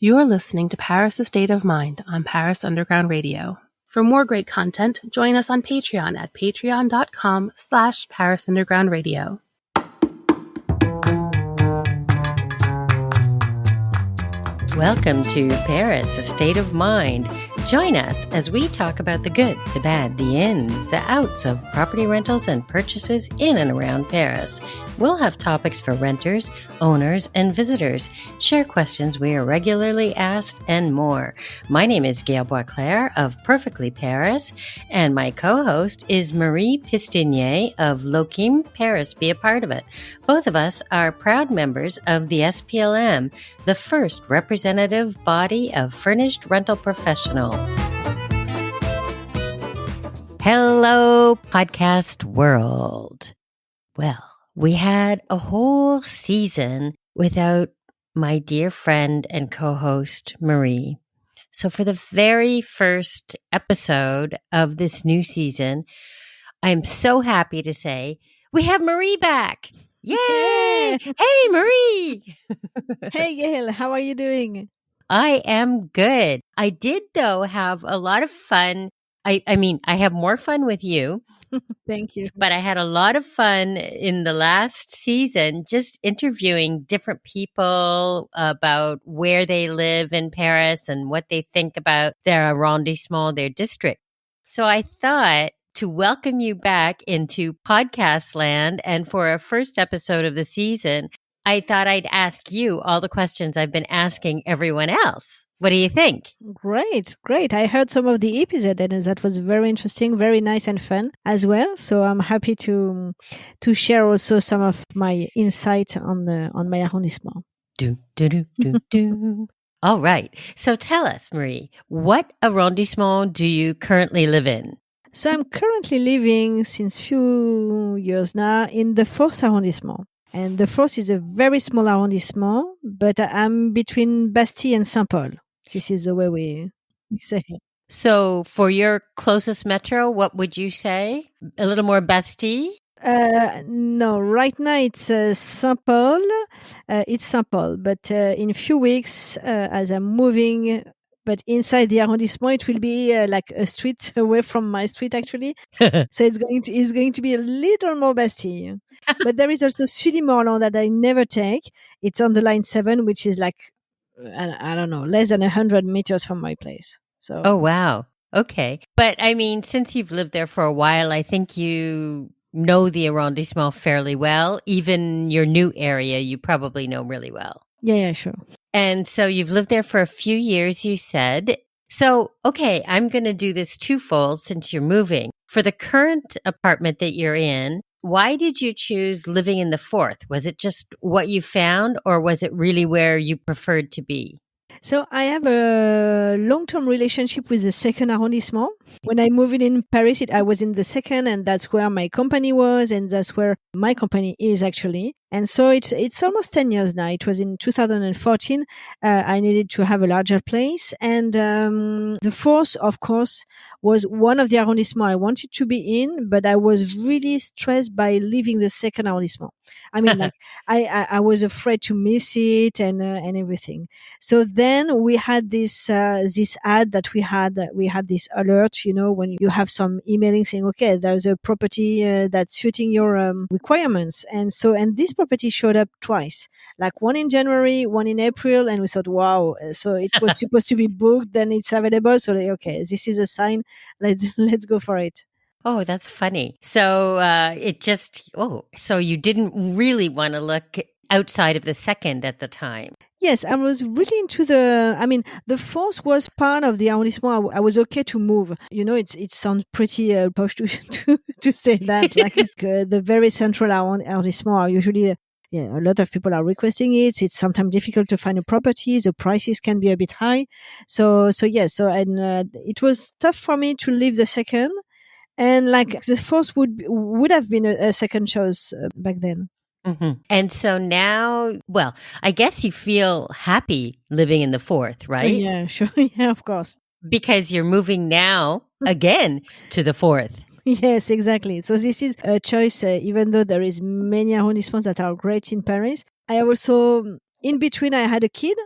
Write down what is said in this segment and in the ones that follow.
You're listening to Paris: A State of Mind on Paris Underground Radio. For more great content, join us on Patreon at patreon.com/Paris Underground Radio. Welcome to Paris: A State of Mind. Join us as we talk about the good, the bad, the ins, the outs of property rentals and purchases in and around Paris. We'll have topics for renters, owners, and visitors, share questions we are regularly asked, and more. My name is Gail Boisclair of Perfectly Paris, and my co-host is Marie Pistinier of Lokim Paris. Be a part of it. Both of us are proud members of the SPLM, the first representative body of furnished rental professionals. Hello, podcast world. Well, we had a whole season without my dear friend and co-host, Marie. So for the very first episode of this new season, I'm so happy to say we have Marie back. Yay! Hey, Marie! Hey, Gail, how are you doing? I am good. I did, though, have a lot of fun. I have more fun with you. Thank you. But I had a lot of fun in the last season just interviewing different people about where they live in Paris and what they think about their arrondissement, their district. So I thought to welcome you back into podcast land, and for our first episode of the season, I thought I'd ask you all the questions I've been asking everyone else. What do you think? Great. I heard some of the episode and that was very interesting, very nice and fun as well. So I'm happy to share also some of my insight on my arrondissement. All right. So tell us, Marie, what arrondissement do you currently live in? So I'm currently living since few years now in the 4th arrondissement. And the 4th is a very small arrondissement, but I'm between Bastille and Saint-Paul. This is the way we say it. So for your closest metro, what would you say? A little more Bastille? No, right now it's Saint-Paul. It's Saint-Paul, but in a few weeks, as I'm moving, but inside the arrondissement, it will be like a street away from my street, actually. So it's going to be a little more Bastille. But there is also Sully-Morland that I never take. It's on the line 7, which is like, I don't know, less than 100 meters from my place. So. Oh, wow. Okay. But I mean, since you've lived there for a while, I think you know the arrondissement fairly well. Even your new area, you probably know really well. Yeah, sure. And so you've lived there for a few years, you said. So, okay, I'm going to do this twofold since you're moving. For the current apartment that you're in, why did you choose living in the 4th? Was it just what you found, or was it really where you preferred to be? So I have a long-term relationship with the 2nd arrondissement. When I moved in Paris, I was in the 2nd, and that's where my company was, and that's where my company is actually. And so it's almost 10 years now. It was in 2014. I needed to have a larger place. And the 4th, of course, was one of the arrondissements I wanted to be in, but I was really stressed by leaving the 2nd arrondissement. I mean, like I was afraid to miss it and everything. So then we had this ad that we had this alert, when you have some emailing saying, okay, there's a property that's suiting your requirements. And this property showed up twice, like one in January, one in April. And we thought, wow, so it was supposed to be booked, then it's available. So okay, this is a sign. Let's go for it. Oh, that's funny. So so you didn't really want to look outside of the 2nd at the time. Yes, I was really into the 4th was part of the arrondissement. I was okay to move. It sounds pretty posh to say that. Like the very central arrondissement are usually, a lot of people are requesting it. It's sometimes difficult to find a property. The prices can be a bit high. It was tough for me to leave the 2nd. And like the 4th would have been a second choice back then. Mm-hmm. And so now, well, I guess you feel happy living in the 4th, right? Yeah, sure. Yeah, of course. Because you're moving now again to the 4th. Yes, exactly. So this is a choice, even though there is many arrondissements that are great in Paris. I also, in between, I had a kid.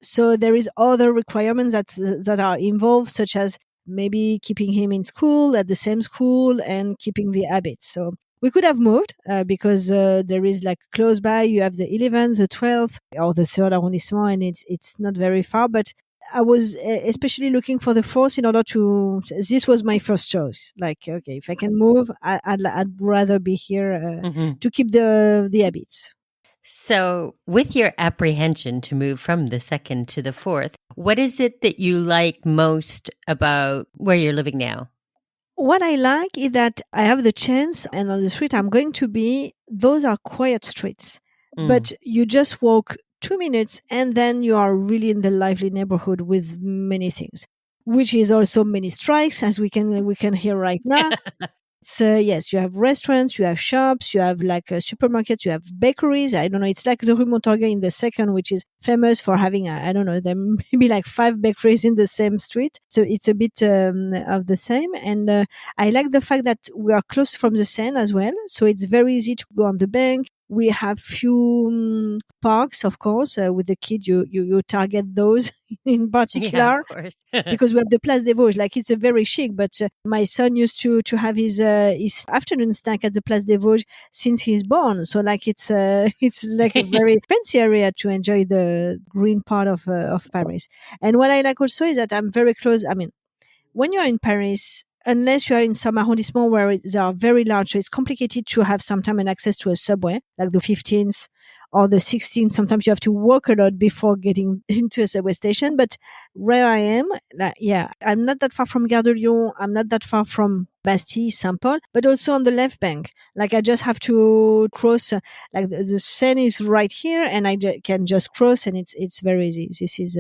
So there is other requirements that are involved, such as maybe keeping him in school at the same school and keeping the habits. So we could have moved because there is like close by. You have the 11th, the 12th, or the 3rd arrondissement, and it's not very far. But I was especially looking for the 4th in order to. This was my first choice. Like, okay, if I can move, I'd rather be here to keep the habits. So, with your apprehension to move from the 2nd to the 4th, what is it that you like most about where you're living now? What I like is that I have the chance, and on the street I'm going to be, those are quiet streets. But you just walk 2 minutes and then you are really in the lively neighborhood with many things, which is also many strikes, as we can hear right now. So yes, you have restaurants, you have shops, you have like supermarkets, you have bakeries. I don't know. It's like the Rue Montorgueil in the 2nd, which is famous for having, I don't know, there may be like 5 bakeries in the same street. So it's a bit of the same. And I like the fact that we are close from the Seine as well. So it's very easy to go on the bank. We have few parks, of course. With the kid, you target those in particular, of course. because we have the Place des Vosges. Like, it's a very chic. But my son used to have his afternoon snack at the Place des Vosges since he's born. So like it's like a very fancy area to enjoy the green part of Paris. And what I like also is that I'm very close. I mean, when you're in Paris, unless you are in some arrondissement where they are very large, so it's complicated to have sometimes an access to a subway, like the 15th or the 16th. Sometimes you have to walk a lot before getting into a subway station. But where I am, I'm not that far from Gare de Lyon. I'm not that far from Bastille, Saint-Paul, but also on the left bank. Like, I just have to cross, like the Seine is right here, and I can just cross, and it's very easy. This is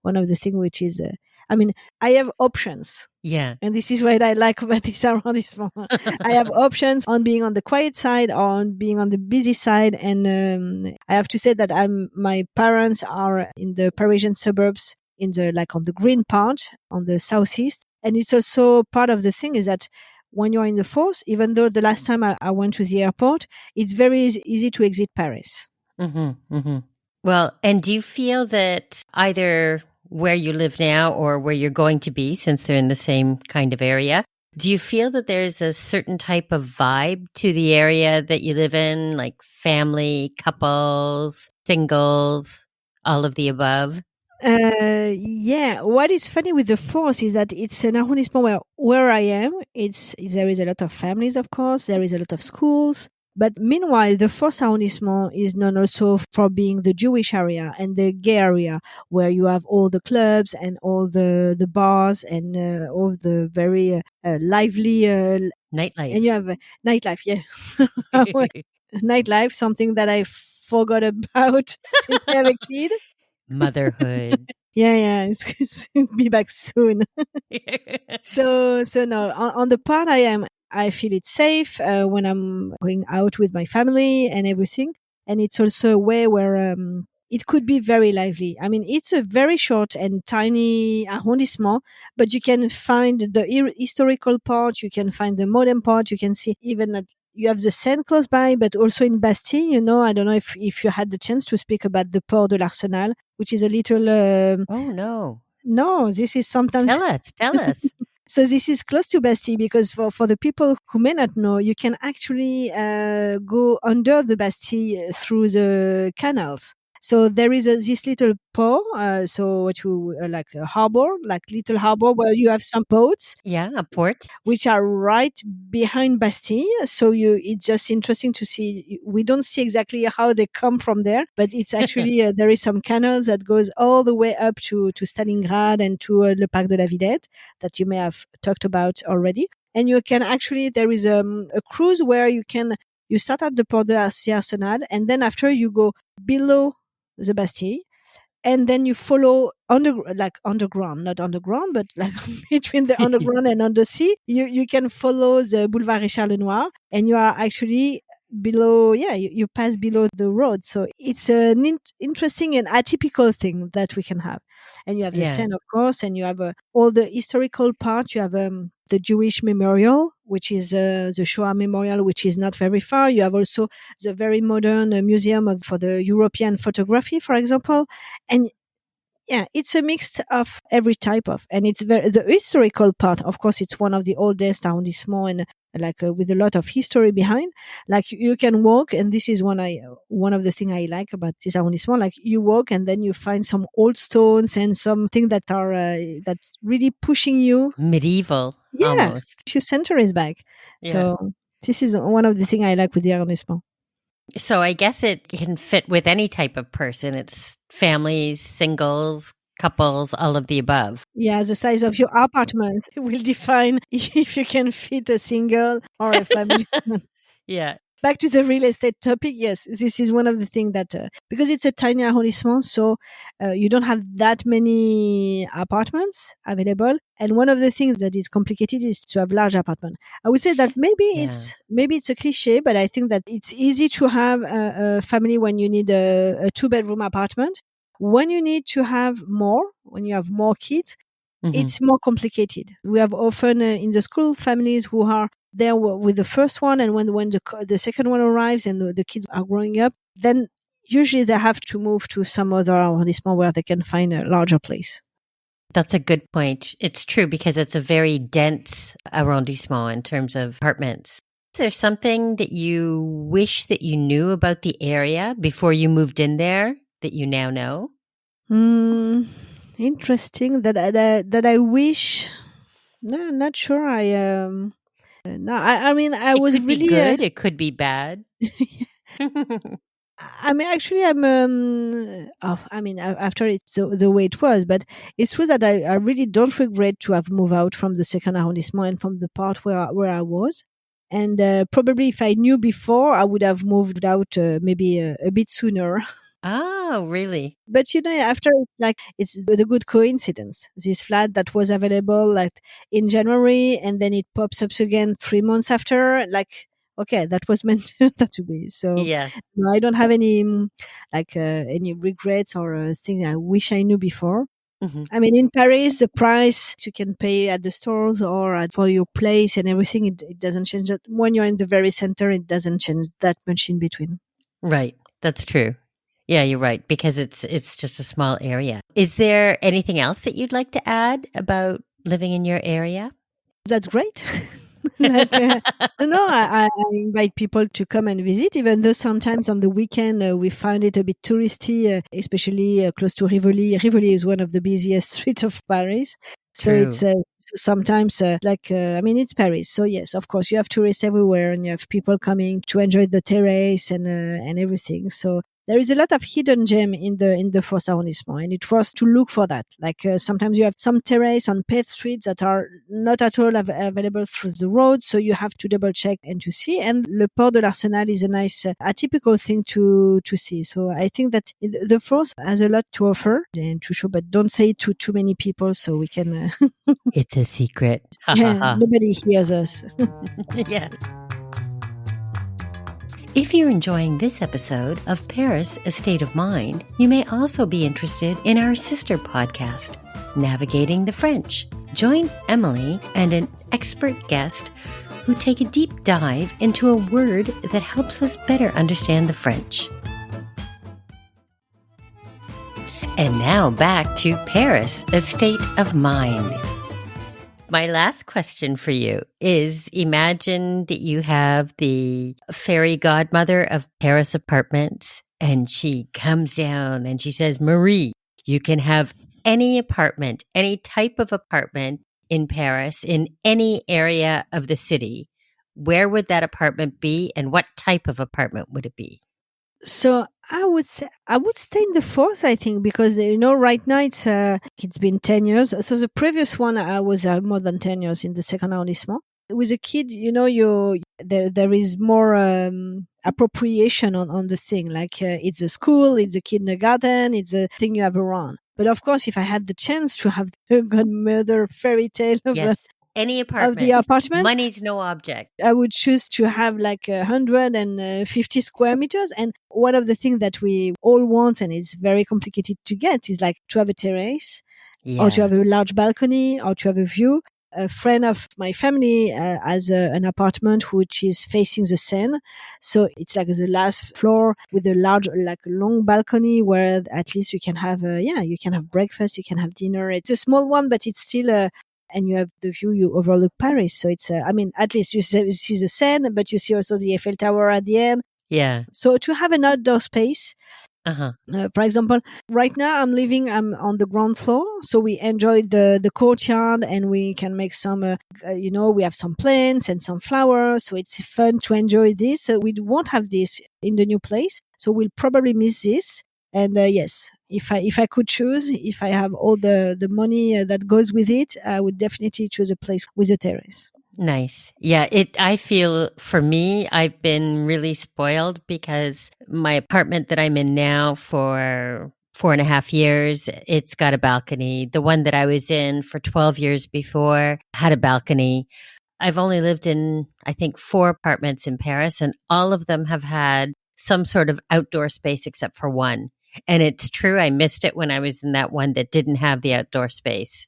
one of the things which is, I have options. Yeah. And this is what I like about this arrondissement. I have options on being on the quiet side or on being on the busy side. And I have to say that my parents are in the Parisian suburbs, on the green part, on the southeast. And it's also part of the thing is that when you're in the 4th, even though the last time I went to the airport, it's very easy to exit Paris. Mm-hmm, mm-hmm. Well, and do you feel that either where you live now or where you're going to be, since they're in the same kind of area, do you feel that there's a certain type of vibe to the area that you live in, like family, couples, singles, all of the above? Yeah. What is funny with the 4th is that it's an arrondissement where I am. There is a lot of families, of course. There is a lot of schools. But meanwhile, the 4th arrondissement is known also for being the Jewish area and the gay area, where you have all the clubs and all the bars and all the very lively Nightlife. And you have nightlife, yeah. Nightlife, something that I forgot about since I have a kid. Motherhood. Yeah, it's be back soon. So no, on the part I feel it's safe when I'm going out with my family and everything. And it's also a way where it could be very lively. I mean, it's a very short and tiny arrondissement, but you can find the historical part, you can find the modern part, you can see even that you have the Seine close by, but also in Bastille, I don't know if you had the chance to speak about the Port de l'Arsenal, which is a little... Oh, no. No, this is sometimes... Tell us. So this is close to Bastille because for the people who may not know, you can actually go under the Bastille through the canals. So there is this little port, like a harbor, like little harbor where you have some boats. Yeah, a port. Which are right behind Bastille. So it's just interesting to see. We don't see exactly how they come from there, but it's actually, there is some canals that goes all the way up to Stalingrad and to Le Parc de la Villette that you may have talked about already. And you can actually, there is a cruise where you start at the Port de l'Arsenal, and then after you go below the Bastille, and then you follow underground, not underground, but like between the underground and undersea, you can follow the Boulevard Richard Lenoir, and you are actually below, you pass below the road. So it's an interesting and atypical thing that we can have. And you have the Seine, of course, and you have all the historical part. You have the Jewish memorial, which is the Shoah memorial, which is not very far. You have also the very modern museum for the European photography, for example. And Yeah, it's a mix of every type of, and it's the historical part. Of course, it's one of the oldest arrondissements and with a lot of history behind. Like you can walk, and this is one of the things I like about this arrondissement. Like you walk, and then you find some old stones and something that are that's really pushing you. Medieval, Yeah, almost. a few centuries back. Yeah. So this is one of the things I like with the arrondissement. So I guess it can fit with any type of person. It's families, singles, couples, all of the above. Yeah, the size of your apartment will define if you can fit a single or a family. Yeah. Back to the real estate topic. Yes, this is one of the things that, because it's a tiny arrondissement, so you don't have that many apartments available. And one of the things that is complicated is to have large apartment. I would say that maybe it's a cliche, but I think that it's easy to have a family when you need a 2-bedroom apartment. When you need to have more, when you have more kids, it's more complicated. We have often in the school families who are there with the first one, and when the second one arrives and the kids are growing up, then usually they have to move to some other arrondissement where they can find a larger place. That's a good point. It's true because it's a very dense arrondissement in terms of apartments. Is there something that you wish that you knew about the area before you moved in there that you now know? Interesting that I wish. No, I'm not sure. No, I mean, I was could really be good. It could be bad. I mean, actually, after it's the way it was, but it's true that I really don't regret to have moved out from the second arrondissement and from the part where I was. And probably if I knew before, I would have moved out maybe a bit sooner. Oh, really? But after it's the good coincidence. This flat that was available in January, and then it pops up again 3 months after. Okay, that was meant to be. So yeah, no, I don't have any any regrets or thing I wish I knew before. I mean, in Paris, the price you can pay at the stores or for your place and everything, it doesn't change that. When you're in the very center, it doesn't change that much in between. Right. That's true. Yeah, you're right, because it's just a small area. Is there anything else that you'd like to add about living in your area? That's great. I invite people to come and visit, even though sometimes on the weekend we find it a bit touristy, especially close to Rivoli. Rivoli is one of the busiest streets of Paris. So True. it's sometimes it's Paris. So yes, of course, you have tourists everywhere and you have people coming to enjoy the terrace and everything. So there is a lot of hidden gem in the fourth arrondissement, and it was to look for that. Sometimes you have some terrace on paved streets that are not at all available through the road, so you have to double check and to see. And Le Port de l'Arsenal is a nice atypical thing to see. So I think that the fourth has a lot to offer and to show, but don't say it to too many people so we can. It's a secret. Nobody hears us. Yeah. If you're enjoying this episode of Paris, A State of Mind, you may also be interested in our sister podcast, Navigating the French. Join Emily and an expert guest who take a deep dive into a word that helps us better understand the French. And now back to Paris, A State of Mind. My last question for you is, imagine that you have the fairy godmother of Paris apartments and she comes down and she says, Marie, you can have any apartment, any type of apartment in Paris, in any area of the city. Where would that apartment be and what type of apartment would it be? So I would say I would stay in the fourth, I think, because right now it's been 10 years. So the previous one I was more than 10 years in the second arrondissement. With a kid, there is more appropriation on the thing. It's a school, it's a kindergarten, it's a thing you have around. But of course, if I had the chance to have the godmother fairy tale of any apartment. Of the apartment. Money's no object. I would choose to have 150 square meters. And one of the things that we all want, and it's very complicated to get, is to have a terrace or to have a large balcony or to have a view. a friend of my family has an apartment which is facing the Seine. So it's like the last floor with a large, like a long balcony where at least you can have, you can have breakfast, you can have dinner. It's a small one, but it's still and you have the view, you overlook Paris. So it's, at least you see the Seine, but you see also the Eiffel Tower at the end. Yeah. So to have an outdoor space, for example, right now I'm on the ground floor. So we enjoy the courtyard and we can make some, we have some plants and some flowers. So it's fun to enjoy this. So we won't have this in the new place. So we'll probably miss this. And yes, if I could choose, if I have all the money that goes with it, I would definitely choose a place with a terrace. Nice. Yeah, I feel for me, I've been really spoiled because my apartment that I'm in now for 4.5 years, it's got a balcony. The one that I was in for 12 years before had a balcony. I've only lived in, I think, 4 apartments in Paris, and all of them have had some sort of outdoor space except for one. And it's true, I missed it when I was in that one that didn't have the outdoor space.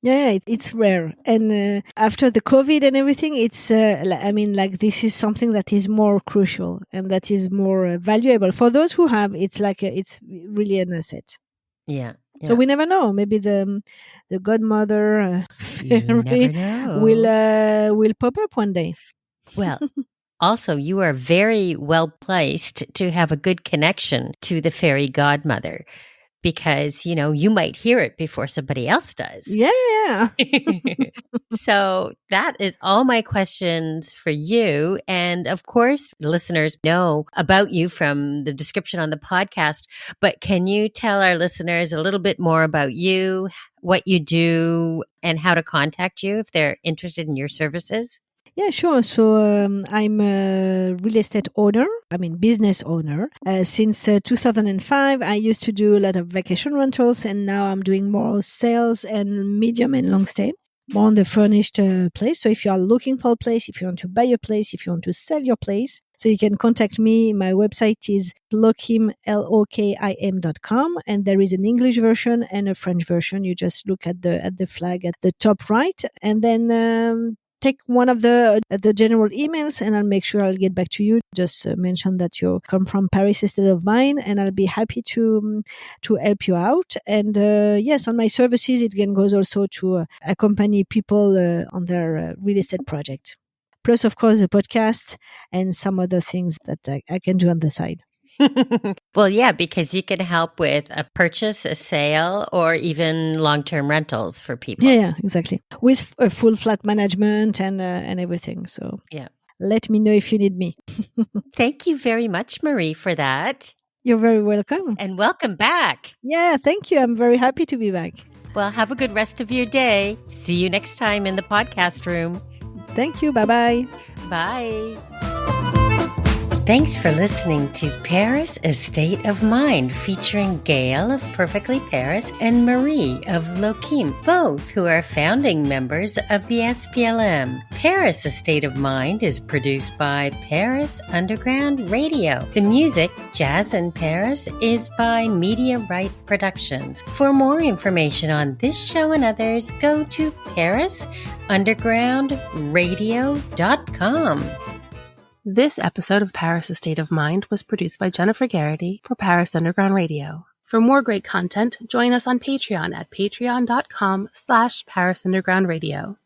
Yeah, it's rare. And after the COVID and everything, it's, this is something that is more crucial and that is more valuable. For those who have, it's it's really an asset. Yeah. So we never know. Maybe the godmother fairy will pop up one day. Well, also, you are very well placed to have a good connection to the fairy godmother because, you might hear it before somebody else does. Yeah. So that is all my questions for you. And of course, listeners know about you from the description on the podcast, but can you tell our listeners a little bit more about you, what you do, and how to contact you if they're interested in your services? Yeah, sure. So I'm a real estate owner, business owner. Since 2005, I used to do a lot of vacation rentals, and now I'm doing more sales and medium and long stay, more on the furnished place. So if you are looking for a place, if you want to buy a place, if you want to sell your place, so you can contact me. My website is lokim, LOKIM.com, and there is an English version and a French version. You just look at the flag at the top right, and then take one of the general emails and I'll make sure I'll get back to you. Just mention that you come from Paris Estate of Mind and I'll be happy to help you out. And yes, on my services, it again goes also to accompany people on their real estate project. Plus, of course, the podcast and some other things that I can do on the side. Well, yeah, because you can help with a purchase, a sale, or even long-term rentals for people. Yeah, exactly. With a full flat management and everything. So yeah, let me know if you need me. Thank you very much, Marie, for that. You're very welcome. And welcome back. Yeah, thank you. I'm very happy to be back. Well, have a good rest of your day. See you next time in the podcast room. Thank you. Bye-bye. Bye. Thanks for listening to Paris, A State of Mind, featuring Gail of Perfectly Paris and Marie of Lokim, both who are founding members of the SPLM. Paris, A State of Mind is produced by Paris Underground Radio. The music, Jazz in Paris, is by Media Right Productions. For more information on this show and others, go to parisundergroundradio.com. This episode of Paris, A State of Mind was produced by Jennifer Garrity for Paris Underground Radio. For more great content, join us on Patreon at patreon.com/Paris Underground Radio.